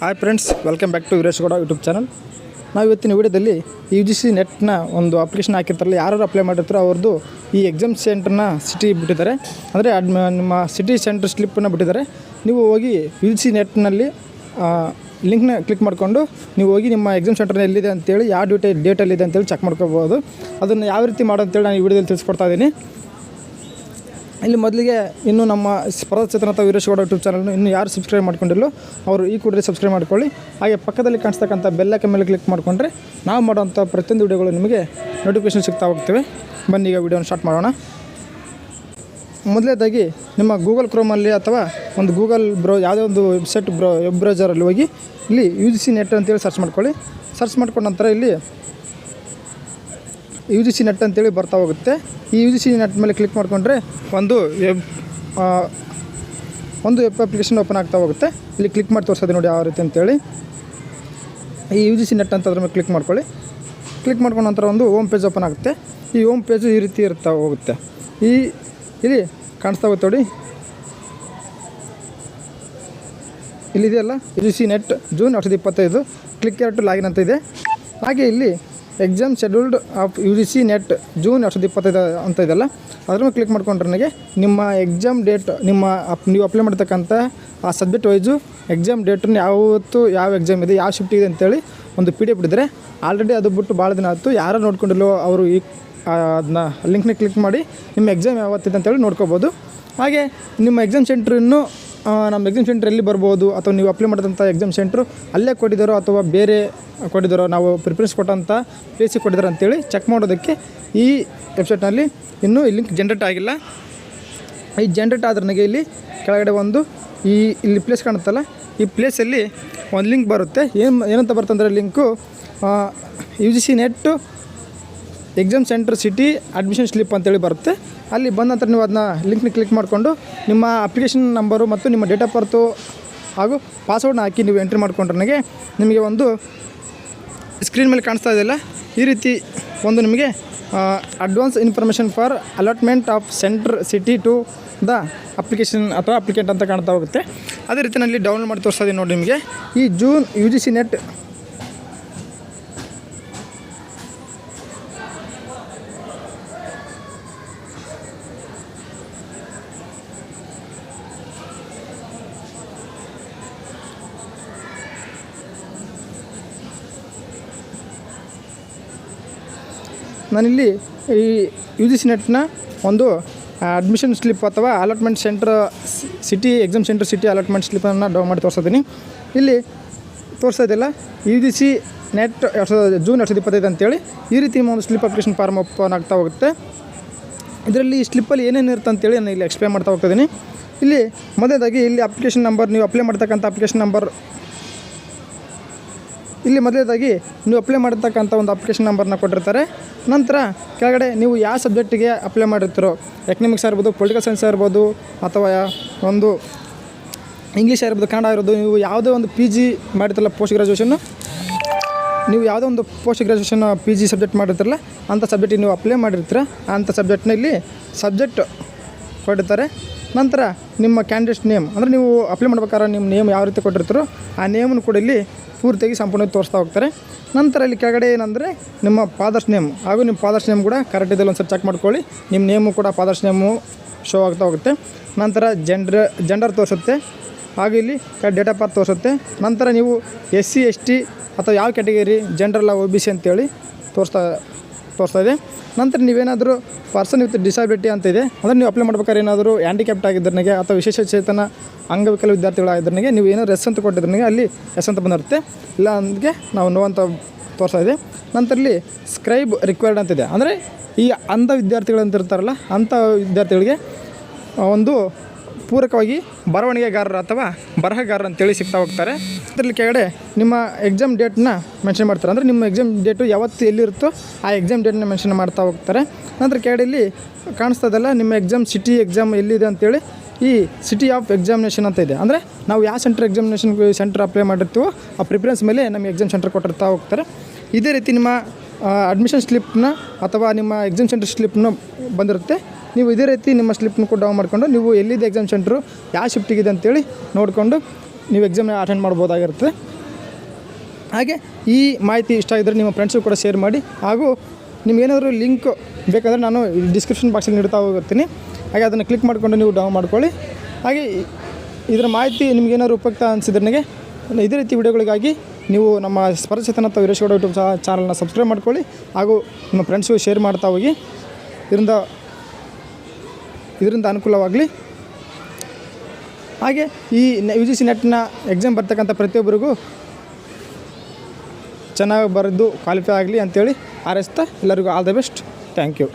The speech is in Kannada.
Hi friends, welcome back to Veeresh Gowda YouTube channel. ನಾವು ಇವತ್ತಿನ ವಿಡಿಯೋದಲ್ಲಿ UGC ನೆಟ್ನ ಒಂದು ಅಪ್ಲಿಕೇಶನ್ ಹಾಕಿರ್ತಾರಲ್ಲ, ಯಾರು ಅಪ್ಲೈ ಮಾಡಿರ್ತಾರೋ ಅವ್ರದ್ದು ಈ ಎಕ್ಸಾಮ್ ಸೆಂಟ್ರನ್ನ ಸಿಟಿ ಬಿಟ್ಟಿದ್ದಾರೆ. ಅಂದರೆ ನಿಮ್ಮ ಸಿಟಿ ಸೆಂಟ್ರ್ ಸ್ಲಿಪ್ಪನ್ನು ಬಿಟ್ಟಿದ್ದಾರೆ. ನೀವು ಹೋಗಿ UGC ನೆಟ್ನಲ್ಲಿ ಲಿಂಕ್ನ ಕ್ಲಿಕ್ ಮಾಡಿಕೊಂಡು ನೀವು ಹೋಗಿ ನಿಮ್ಮ ಎಕ್ಸಾಮ್ ಸೆಂಟರ್ನ ಎಲ್ಲಿದೆ ಅಂತೇಳಿ, ಯಾವ ಡೇಟಲ್ಲಿದೆ ಅಂತೇಳಿ ಚೆಕ್ ಮಾಡ್ಕೋಬೋದು. ಅದನ್ನು ಯಾವ ರೀತಿ ಮಾಡೋಂತೇಳಿ ನಾನು ಈ ವಿಡಿಯೋದಲ್ಲಿ ತಿಳಿಸ್ಕೊಡ್ತಾ ಇದ್ದೀನಿ. ಇಲ್ಲಿ ಮೊದಲಿಗೆ ಇನ್ನೂ ನಮ್ಮ ಸ್ಪರ್ಧಾಚೇತನ ವೀರೇಶ್ ಗೌಡ ಯೂಟ್ಯೂಬ್ ಚಾನಲ್ನು ಇನ್ನೂ ಯಾರು ಸಬ್ಸ್ಕ್ರೈಬ್ ಮಾಡ್ಕೊಂಡಿಲ್ಲೋ ಅವರು ಈ ಕೂಡಲೇ ಸಬ್ಸ್ಕ್ರೈಬ್ ಮಾಡ್ಕೊಳ್ಳಿ. ಹಾಗೆ ಪಕ್ಕದಲ್ಲಿ ಕಾಣಿಸ್ತಕ್ಕಂಥ ಬೆಲ್ಲೈಕನ್ ಮೇಲೆ ಕ್ಲಿಕ್ ಮಾಡಿಕೊಂಡ್ರೆ ನಾವು ಮಾಡೋಂಥ ಪ್ರತಿಯೊಂದು ವಿಡಿಯೋಗಳು ನಿಮಗೆ ನೋಟಿಫಿಕೇಷನ್ ಸಿಗ್ತಾ ಹೋಗ್ತವೆ. ಬನ್ನಿ ಈಗ ವಿಡಿಯೋನ ಸ್ಟಾರ್ಟ್ ಮಾಡೋಣ. ಮೊದಲನೇದಾಗಿ ನಿಮ್ಮ ಗೂಗಲ್ ಕ್ರೋಮಲ್ಲಿ ಅಥವಾ ಒಂದು ಗೂಗಲ್ ಯಾವುದೇ ಒಂದು ವೆಬ್ ಬ್ರೌಸರಲ್ಲಿ ಹೋಗಿ ಇಲ್ಲಿ UGC ನೆಟ್ ಅಂತೇಳಿ ಸರ್ಚ್ ಮಾಡ್ಕೊಳ್ಳಿ. ಸರ್ಚ್ ಮಾಡ್ಕೊಂಡ ನಂತರ ಇಲ್ಲಿ UGC ನೆಟ್ ಅಂತೇಳಿ ಬರ್ತಾ ಹೋಗುತ್ತೆ. ಈ UGC ನೆಟ್ ಮೇಲೆ ಕ್ಲಿಕ್ ಮಾಡಿಕೊಂಡ್ರೆ ಒಂದು ವೆಬ್ ಅಪ್ಲಿಕೇಶನ್ ಓಪನ್ ಆಗ್ತಾ ಹೋಗುತ್ತೆ. ಇಲ್ಲಿ ಕ್ಲಿಕ್ ಮಾಡಿ ತೋರಿಸೋದು ನೋಡಿ ಯಾವ ರೀತಿ ಅಂತೇಳಿ. ಈ UGC ನೆಟ್ ಅಂತ ಅದ್ರ ಮೇಲೆ ಕ್ಲಿಕ್ ಮಾಡ್ಕೊಳ್ಳಿ. ಕ್ಲಿಕ್ ಮಾಡ್ಕೊಂಡ ನಂತರ ಒಂದು ಹೋಮ್ ಪೇಜ್ ಓಪನ್ ಆಗುತ್ತೆ. ಈ ಹೋಮ್ ಪೇಜು ಈ ರೀತಿ ಇರ್ತಾ ಹೋಗುತ್ತೆ. ಇಲ್ಲಿ ಕಾಣಿಸ್ತಾ ಹೋಗುತ್ತೆ ನೋಡಿ, ಇಲ್ಲಿದೆಯಲ್ಲ UGC net June 2025 click to login ಅಂತ ಇದೆ. ಹಾಗೆ ಇಲ್ಲಿ exam scheduled of UGC net June 2025 ಅಂತ ಇದೆಯಲ್ಲ, ಅದ್ರ ಮೇಲೆ ಕ್ಲಿಕ್ ಮಾಡ್ಕೊಂಡ್ರೆ ನನಗೆ ನಿಮ್ಮ ಎಕ್ಸಾಮ್ ಡೇಟ್, ನೀವು ಅಪ್ಲೈ ಮಾಡ್ತಕ್ಕಂಥ ಆ ಸಬ್ಜೆಕ್ಟ್ ವೈಸು ಎಕ್ಸಾಮ್ ಡೇಟನ್ನು ಯಾವ ಎಕ್ಸಾಮ್ ಇದೆ, ಯಾವ ಶಿಫ್ಟ್ ಇದೆ ಅಂತೇಳಿ ಒಂದು PDF ಬಿಟ್ಟಿದ್ದಾರೆ. ಆಲ್ರೆಡಿ ಅದು ಬಿಟ್ಟು ಭಾಳ ದಿನ ಆಯಿತು. ಯಾರು ನೋಡ್ಕೊಂಡಿಲ್ಲೋ ಅವರು ಅದನ್ನ ಲಿಂಕ್ನ ಕ್ಲಿಕ್ ಮಾಡಿ ನಿಮ್ಮ ಎಕ್ಸಾಮ್ ಯಾವತ್ತಿದೆ ಅಂತೇಳಿ ನೋಡ್ಕೋಬೋದು. ಹಾಗೆ ನಿಮ್ಮ ಎಕ್ಸಾಮ್ ಸೆಂಟ್ರ್ ಇನ್ನೂ ನಮ್ಮ ಎಕ್ಸಾಮ್ ಸೆಂಟ್ರ್ ಎಲ್ಲಿ ಬರ್ಬೋದು, ಅಥವಾ ನೀವು ಅಪ್ಲೈ ಮಾಡಿದಂಥ ಎಕ್ಸಾಮ್ ಸೆಂಟ್ರು ಅಲ್ಲೇ ಕೊಟ್ಟಿದ್ದಾರೋ ಅಥವಾ ಬೇರೆ ಕೊಟ್ಟಿದ್ದಾರೋ, ನಾವು ಪ್ರಿಫರೆನ್ಸ್ ಕೊಟ್ಟಂಥ ಪ್ಲೇಸಿಗೆ ಕೊಟ್ಟಿದ್ದಾರೆ ಅಂತೇಳಿ ಚೆಕ್ ಮಾಡೋದಕ್ಕೆ ಈ ವೆಬ್ಸೈಟ್ನಲ್ಲಿ ಇನ್ನೂ ಈ ಲಿಂಕ್ ಜನ್ರೇಟ್ ಆಗಿಲ್ಲ. ಈ ಜನ್ರೇಟ್ ಆದ್ರೆ ನನಗೆ ಇಲ್ಲಿ ಕೆಳಗಡೆ ಇಲ್ಲಿ ಪ್ಲೇಸ್ ಕಾಣುತ್ತಲ್ಲ, ಈ ಪ್ಲೇಸಲ್ಲಿ ಒಂದು ಲಿಂಕ್ ಬರುತ್ತೆ. ಏನಂತ ಬರ್ತಂದರೆ link UGC net exam centre city admission slip ಅಂತೇಳಿ ಬರುತ್ತೆ. ಅಲ್ಲಿ ಬಂದ ನಂತರ ನೀವು ಅದನ್ನ ಲಿಂಕ್ನ ಕ್ಲಿಕ್ ಮಾಡಿಕೊಂಡು ನಿಮ್ಮ ಅಪ್ಲಿಕೇಶನ್ ನಂಬರು ಮತ್ತು ನಿಮ್ಮ ಡೇಟ್ ಆಫ್ ಬರ್ತು ಹಾಗೂ ಪಾಸ್ವರ್ಡ್ನ ಹಾಕಿ ನೀವು ಎಂಟ್ರಿ ಮಾಡ್ಕೊಂಡ್ರೆ ನಿಮಗೆ ಒಂದು ಸ್ಕ್ರೀನ್ ಮೇಲೆ ಕಾಣಿಸ್ತಾ ಇದೆಯಲ್ಲ, ಈ ರೀತಿ ಒಂದು ನಿಮಗೆ advance information for allotment of centre city to the application ಅಥವಾ ಅಪ್ಲಿಕೆಂಟ್ ಅಂತ ಕಾಣ್ತಾ ಹೋಗುತ್ತೆ. ಅದೇ ರೀತಿ ನಾನು ಇಲ್ಲಿ ಡೌನ್ಲೋಡ್ ಮಾಡಿ ತೋರಿಸ್ತಾ ಇದ್ದೀನಿ ನೋಡಿ ನಿಮಗೆ. ಈ ಜೂನ್ UGC ನೆಟ್ ನಾನಿಲ್ಲಿ ಈ UGC ನೆಟ್ನ ಒಂದು ಅಡ್ಮಿಷನ್ ಸ್ಲಿಪ್ ಅಥವಾ allotment center city exam centre city allotment ಸ್ಲಿಪ್ಪನ್ನು ಡೌನ್ ಮಾಡಿ ತೋರಿಸ್ತೀನಿ. ಇಲ್ಲಿ ತೋರಿಸ್ತಾ ಇದೆಯಲ್ಲ UGC ನೆಟ್ ಜೂನ್ 2025 ಅಂತೇಳಿ ಈ ರೀತಿ ಒಂದು ಸ್ಲಿಪ್ ಅಪ್ಲಿಕೇಶನ್ ಫಾರ್ಮ್ ಓಪನ್ ಆಗ್ತಾ ಹೋಗುತ್ತೆ. ಇದರಲ್ಲಿ ಈ ಸ್ಲಿಪ್ಪಲ್ಲಿ ಏನೇನು ಇರುತ್ತೆ ಅಂತೇಳಿ ನಾನು ಇಲ್ಲಿ ಎಕ್ಸ್ಪ್ಲೇನ್ ಮಾಡ್ತಾ ಹೋಗ್ತಿದ್ದೀನಿ. ಇಲ್ಲಿ ಮೊದಲೇದಾಗಿ ಇಲ್ಲಿ ಅಪ್ಲಿಕೇಶನ್ ನಂಬರ್, ನೀವು ಅಪ್ಲೈ ಮಾಡ್ತಕ್ಕಂಥ ಅಪ್ಲಿಕೇಶನ್ ನಂಬರ್, ಇಲ್ಲಿ ಮೊದಲೇದಾಗಿ ನೀವು ಅಪ್ಲೈ ಮಾಡತಕ್ಕಂಥ ಒಂದು ಅಪ್ಲಿಕೇಶನ್ ನಂಬರ್ನ ಕೊಟ್ಟಿರ್ತಾರೆ. ನಂತರ ಕೆಳಗಡೆ ನೀವು ಯಾವ ಸಬ್ಜೆಕ್ಟಿಗೆ ಅಪ್ಲೈ ಮಾಡಿರ್ತೀರೋ, ಎಕನಾಮಿಕ್ಸ್ ಇರ್ಬೋದು, ಪೊಲಿಟಿಕಲ್ ಸೈನ್ಸ್ ಇರ್ಬೋದು, ಅಥವಾ ಒಂದು ಇಂಗ್ಲೀಷ್ ಇರ್ಬೋದು, ಕನ್ನಡ ಇರ್ಬೋದು, ನೀವು ಯಾವುದೇ ಒಂದು PG ಮಾಡಿರ್ತಾರಲ್ಲ ಪೋಸ್ಟ್ ಗ್ರ್ಯಾಜುಯೇಷನ್ನು, ನೀವು ಯಾವುದೋ ಒಂದು ಪೋಸ್ಟ್ ಗ್ರ್ಯಾಜುಯೇಷನ್ PG ಸಬ್ಜೆಕ್ಟ್ ಮಾಡಿರ್ತಾರಲ್ಲ, ಅಂಥ ಸಬ್ಜೆಕ್ಟಿಗೆ ನೀವು ಅಪ್ಲೈ ಮಾಡಿರ್ತೀರ. ಅಂಥ ಸಬ್ಜೆಕ್ಟ್ನಲ್ಲಿ ಸಬ್ಜೆಕ್ಟ್ ಕೊಟ್ಟಿರ್ತಾರೆ. ನಂತರ ನಿಮ್ಮ ಕ್ಯಾಂಡಿಡೇಟ್ ನೇಮ್, ಅಂದರೆ ನೀವು ಅಪ್ಲೈ ಮಾಡ್ಬೇಕಾದ್ರೆ ನಿಮ್ಮ ನೇಮ್ ಯಾವ ರೀತಿ ಕೊಟ್ಟಿರ್ತಾರೋ ಆ ನೇಮನ್ನು ಕೂಡ ಇಲ್ಲಿ ಪೂರ್ತಿಯಾಗಿ ಸಂಪೂರ್ಣವಾಗಿ ತೋರಿಸ್ತಾ ಹೋಗ್ತಾರೆ. ನಂತರ ಇಲ್ಲಿ ಕೆಳಗಡೆ ಏನಂದರೆ ನಿಮ್ಮ ಫಾದರ್ಸ್ ನೇಮ್ ಹಾಗೂ ನಿಮ್ಮ ಫಾದರ್ಸ್ ನೇಮ್ ಕೂಡ ಕರೆಕ್ಟ್ ಇದೆಲ್ಲ ಒಂದು ಸರಿ ಚೆಕ್ ಮಾಡ್ಕೊಳ್ಳಿ. ನಿಮ್ಮ ನೇಮು ಕೂಡ ಫಾದರ್ಸ್ ನೇಮು ಶೋ ಆಗ್ತಾ ಹೋಗುತ್ತೆ. ನಂತರ ಜೆಂಡರ್ ತೋರಿಸುತ್ತೆ, ಹಾಗೂ ಇಲ್ಲಿ ಡೇಟ್ ಆಫ್ ಬರ್ತ್ ತೋರಿಸುತ್ತೆ. ನಂತರ ನೀವು SC ST ಅಥವಾ ಯಾವ ಕ್ಯಾಟಗರಿ, ಜನರಲ್ OBC ಅಂತೇಳಿ ತೋರಿಸ್ತಾ ಇದೆ. ನಂತರ ನೀವೇನಾದರೂ ಪರ್ಸನ್ ವಿತ್ ಡಿಸಬಿಲಿಟಿ ಅಂತ ಇದೆ, ಅಂದರೆ ನೀವು ಅಪ್ಲೈ ಮಾಡ್ಬೇಕಾದ್ರೆ ಏನಾದರೂ ಹ್ಯಾಂಡಿಕ್ಯಾಪ್ಟ್ ಆಗಿದ್ದನಿಗೆ ಅಥವಾ ವಿಶೇಷ ಚೇತನ ಅಂಗವಿಕಲ ವಿದ್ಯಾರ್ಥಿಗಳಾಗಿದ್ದನಿಗೆ ನೀವು ಏನೋ ಎಸ್ ಅಂತ ಕೊಟ್ಟಿದ್ದನಿಗೆ ಅಲ್ಲಿ ಎಸ್ ಅಂತ ಬಂದಿರುತ್ತೆ. ಇಲ್ಲ ಅಂದಕ್ಕೆ ನಾವು ನೋ ಅಂತ ತೋರಿಸ್ತಾ ಇದೆ. ನಂತರ ಇಲ್ಲಿ ಸ್ಕ್ರೈಬ್ ರಿಕ್ವೈರ್ಡ್ ಅಂತಿದೆ, ಅಂದರೆ ಈ ಅಂಧ ವಿದ್ಯಾರ್ಥಿಗಳಂತ ಇರ್ತಾರಲ್ಲ, ಅಂಥ ವಿದ್ಯಾರ್ಥಿಗಳಿಗೆ ಒಂದು ಪೂರಕವಾಗಿ ಬರವಣಿಗೆಗಾರರು ಅಥವಾ ಬರಹಗಾರರು ಅಂತೇಳಿ ಸಿಗ್ತಾ ಹೋಗ್ತಾರೆ. ಅದರಲ್ಲಿ ಕೆಳಗಡೆ ನಿಮ್ಮ ಎಕ್ಸಾಮ್ ಡೇಟ್ನ ಮೆನ್ಷನ್ ಮಾಡ್ತಾರೆ, ಅಂದರೆ ನಿಮ್ಮ ಎಕ್ಸಾಮ್ ಡೇಟು ಯಾವತ್ತು ಎಲ್ಲಿರುತ್ತೋ ಆ ಎಕ್ಸಾಮ್ ಡೇಟ್ನ ಮೆನ್ಷನ್ ಮಾಡ್ತಾ ಹೋಗ್ತಾರೆ. ನಂತರ ಕೆಳಗಡೆ ಇಲ್ಲಿ ಕಾಣಿಸ್ತದಲ್ಲ ನಿಮ್ಮ ಎಕ್ಸಾಮ್ ಸಿಟಿ ಎಕ್ಸಾಮ್ ಎಲ್ಲಿದೆ ಅಂತೇಳಿ, ಈ ಸಿಟಿ ಆಫ್ ಎಕ್ಸಾಮಿನೇಷನ್ ಅಂತ ಇದೆ. ಅಂದರೆ ನಾವು ಯಾವ ಸೆಂಟ್ರ್ ಅಪ್ಲೈ ಮಾಡಿರ್ತೀವೋ ಆ ಪ್ರಿಫರೆನ್ಸ್ ಮೇಲೆ ನಮಗೆ ಎಕ್ಸಾಮ್ ಸೆಂಟರ್ ಕೊಟ್ಟಿರ್ತಾ ಹೋಗ್ತಾರೆ. ಇದೇ ರೀತಿ ನಿಮ್ಮ ಅಡ್ಮಿಷನ್ ಸ್ಲಿಪ್ನ ಅಥವಾ ನಿಮ್ಮ ಎಕ್ಸಾಮ್ ಸೆಂಟರ್ ಸ್ಲಿಪ್ನ ಬಂದಿರುತ್ತೆ. ನೀವು ಇದೇ ರೀತಿ ನಿಮ್ಮ ಸ್ಲಿಪ್ನ ಕೂಡ ಡೌನ್ ಮಾಡಿಕೊಂಡು ನೀವು ಎಲ್ಲಿದೆ ಎಕ್ಸಾಮ್ ಸೆಂಟ್ರು ಯಾವ ಶಿಫ್ಟಿಗಿದೆ ಅಂತೇಳಿ ನೋಡಿಕೊಂಡು ನೀವು ಎಕ್ಸಾಮ್ನ ಅಟೆಂಡ್ ಮಾಡ್ಬೋದಾಗಿರುತ್ತೆ. ಹಾಗೆ ಈ ಮಾಹಿತಿ ಇಷ್ಟ ಆಗಿದ್ದರೆ ನಿಮ್ಮ ಫ್ರೆಂಡ್ಸು ಕೂಡ ಶೇರ್ ಮಾಡಿ. ಹಾಗೂ ನಿಮಗೇನಾದರೂ ಲಿಂಕ್ ಬೇಕಾದರೆ ನಾನು ಡಿಸ್ಕ್ರಿಪ್ಷನ್ ಬಾಕ್ಸಲ್ಲಿ ನೀಡ್ತಾ ಹೋಗ್ತೀನಿ. ಹಾಗೆ ಅದನ್ನು ಕ್ಲಿಕ್ ಮಾಡಿಕೊಂಡು ನೀವು ಡೌನ್ ಮಾಡ್ಕೊಳ್ಳಿ. ಹಾಗೆ ಇದರ ಮಾಹಿತಿ ನಿಮಗೇನಾದ್ರು ಉಪಯುಕ್ತ ಅನಿಸಿದ್ರೆ ನನಗೆ ಇದೇ ರೀತಿ ವಿಡಿಯೋಗಳಿಗಾಗಿ ನೀವು ನಮ್ಮ ಸ್ಪರ್ಶಚೇತನ ಅಥವಾ ವೀರೇಶ್ಗೌಡ ಯೂಟ್ಯೂಬ್ ಚಾನಲ್ನ ಸಬ್ಸ್ಕ್ರೈಬ್ ಮಾಡ್ಕೊಳ್ಳಿ. ಹಾಗೂ ನಿಮ್ಮ ಫ್ರೆಂಡ್ಸ್ಗೂ ಶೇರ್ ಮಾಡ್ತಾ ಹೋಗಿ. ಇದರಿಂದ ಅನುಕೂಲವಾಗಲಿ. ಹಾಗೆ ಈ UGC ನೆಟ್ನ ಎಕ್ಸಾಮ್ ಬರ್ತಕ್ಕಂಥ ಪ್ರತಿಯೊಬ್ಬರಿಗೂ ಚೆನ್ನಾಗಿ ಬರೆದು ಕ್ವಾಲಿಫೈ ಆಗಲಿ ಅಂಥೇಳಿ ಹಾರೈಸ್ತಾ ಎಲ್ಲರಿಗೂ all the best. Thank you.